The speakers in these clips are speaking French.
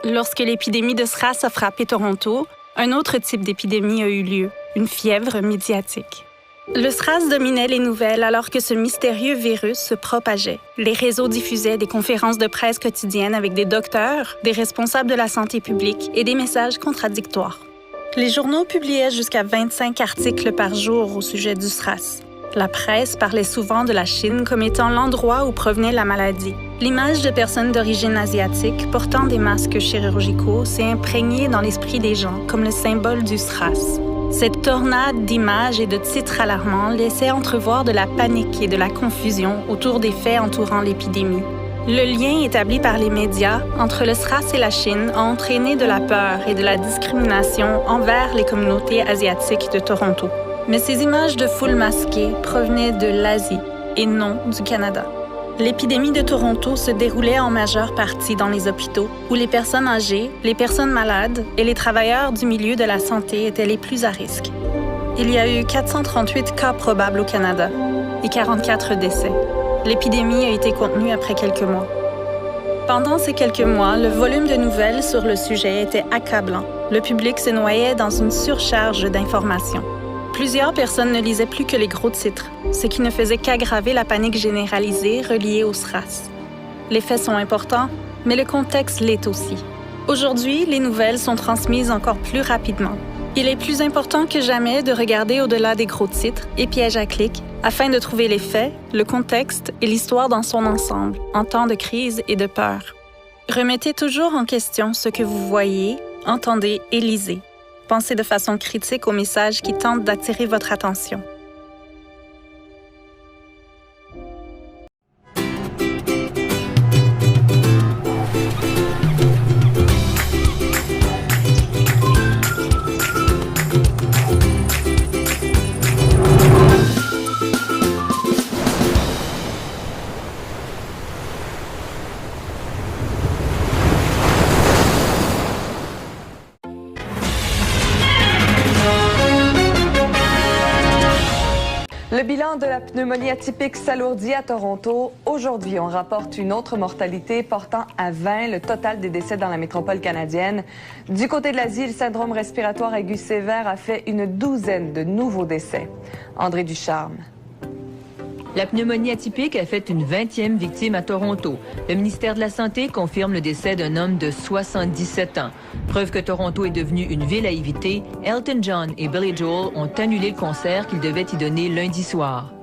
Lorsque l'épidémie de SRAS a frappé Toronto, un autre type d'épidémie a eu lieu, une fièvre médiatique. Le SRAS dominait les nouvelles alors que ce mystérieux virus se propageait. Les réseaux diffusaient des conférences de presse quotidiennes avec des docteurs, des responsables de la santé publique et des messages contradictoires. Les journaux publiaient jusqu'à 25 articles par jour au sujet du SRAS. La presse parlait souvent de la Chine comme étant l'endroit où provenait la maladie. L'image de personnes d'origine asiatique portant des masques chirurgicaux s'est imprégnée dans l'esprit des gens comme le symbole du SRAS. Cette tornade d'images et de titres alarmants laissait entrevoir de la panique et de la confusion autour des faits entourant l'épidémie. Le lien établi par les médias entre le SRAS et la Chine a entraîné de la peur et de la discrimination envers les communautés asiatiques de Toronto. Mais ces images de foule masquées provenaient de l'Asie et non du Canada. L'épidémie de Toronto se déroulait en majeure partie dans les hôpitaux, où les personnes âgées, les personnes malades et les travailleurs du milieu de la santé étaient les plus à risque. Il y a eu 438 cas probables au Canada et 44 décès. L'épidémie a été contenue après quelques mois. Pendant ces quelques mois, le volume de nouvelles sur le sujet était accablant. Le public se noyait dans une surcharge d'informations. Plusieurs personnes ne lisaient plus que les gros titres, ce qui ne faisait qu'aggraver la panique généralisée reliée au SRAS. Les faits sont importants, mais le contexte l'est aussi. Aujourd'hui, les nouvelles sont transmises encore plus rapidement. Il est plus important que jamais de regarder au-delà des gros titres et pièges à clics afin de trouver les faits, le contexte et l'histoire dans son ensemble, en temps de crise et de peur. Remettez toujours en question ce que vous voyez, entendez et lisez. Pensez de façon critique aux messages qui tentent d'attirer votre attention. Le bilan de la pneumonie atypique s'alourdit à Toronto. Aujourd'hui, on rapporte une autre mortalité portant à 20 le total des décès dans la métropole canadienne. Du côté de l'Asie, le syndrome respiratoire aigu sévère a fait une douzaine de nouveaux décès. André Ducharme. La pneumonie atypique a fait une 20e victime à Toronto. Le ministère de la Santé confirme le décès d'un homme de 77 ans. Preuve que Toronto est devenu une ville à éviter, Elton John et Billy Joel ont annulé le concert qu'ils devaient y donner lundi soir.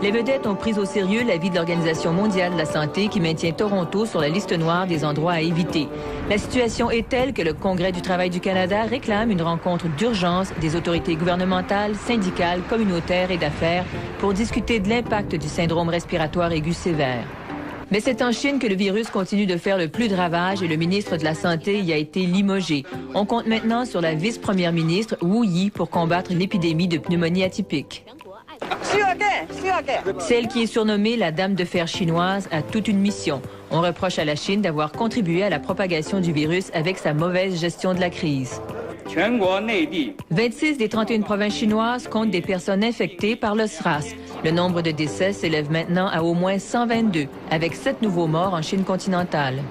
Les vedettes ont pris au sérieux l'avis de l'Organisation mondiale de la santé qui maintient Toronto sur la liste noire des endroits à éviter. La situation est telle que le Congrès du travail du Canada réclame une rencontre d'urgence des autorités gouvernementales, syndicales, communautaires et d'affaires pour discuter de l'impact du syndrome respiratoire aigu sévère. Mais c'est en Chine que le virus continue de faire le plus de ravages et le ministre de la Santé y a été limogé. On compte maintenant sur la vice-première ministre Wu Yi pour combattre l'épidémie de pneumonie atypique. Celle qui est surnommée la Dame de fer chinoise a toute une mission. On reproche à la Chine d'avoir contribué à la propagation du virus avec sa mauvaise gestion de la crise. 26 des 31 provinces chinoises comptent des personnes infectées par le SRAS. Le nombre de décès s'élève maintenant à au moins 122, avec 7 nouveaux morts en Chine continentale.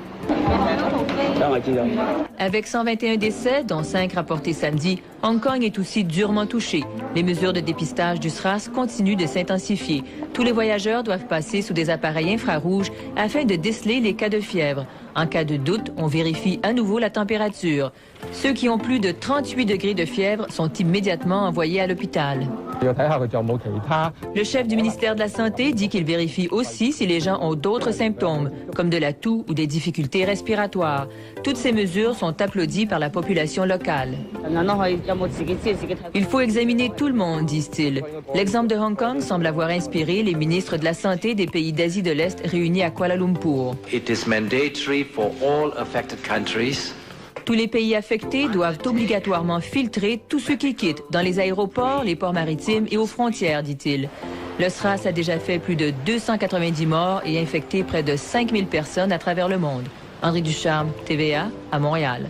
Avec 121 décès, dont 5 rapportés samedi, Hong Kong est aussi durement touché. Les mesures de dépistage du SRAS continuent de s'intensifier. Tous les voyageurs doivent passer sous des appareils infrarouges afin de déceler les cas de fièvre. En cas de doute, on vérifie à nouveau la température. Ceux qui ont plus de 38 degrés de fièvre sont immédiatement envoyés à l'hôpital. Le chef du ministère de la Santé dit qu'il vérifie aussi si les gens ont d'autres symptômes, comme de la toux ou des difficultés respiratoires. Toutes ces mesures sont applaudies par la population locale. Il faut examiner tout le monde, disent-ils. L'exemple de Hong Kong semble avoir inspiré les ministres de la Santé des pays d'Asie de l'Est réunis à Kuala Lumpur. It is mandatory for all affected countries. Tous les pays affectés doivent obligatoirement filtrer tous ceux qui quittent dans les aéroports, les ports maritimes et aux frontières, dit-il. Le SRAS a déjà fait plus de 290 morts et infecté près de 5000 personnes à travers le monde. André Ducharme, TVA, à Montréal.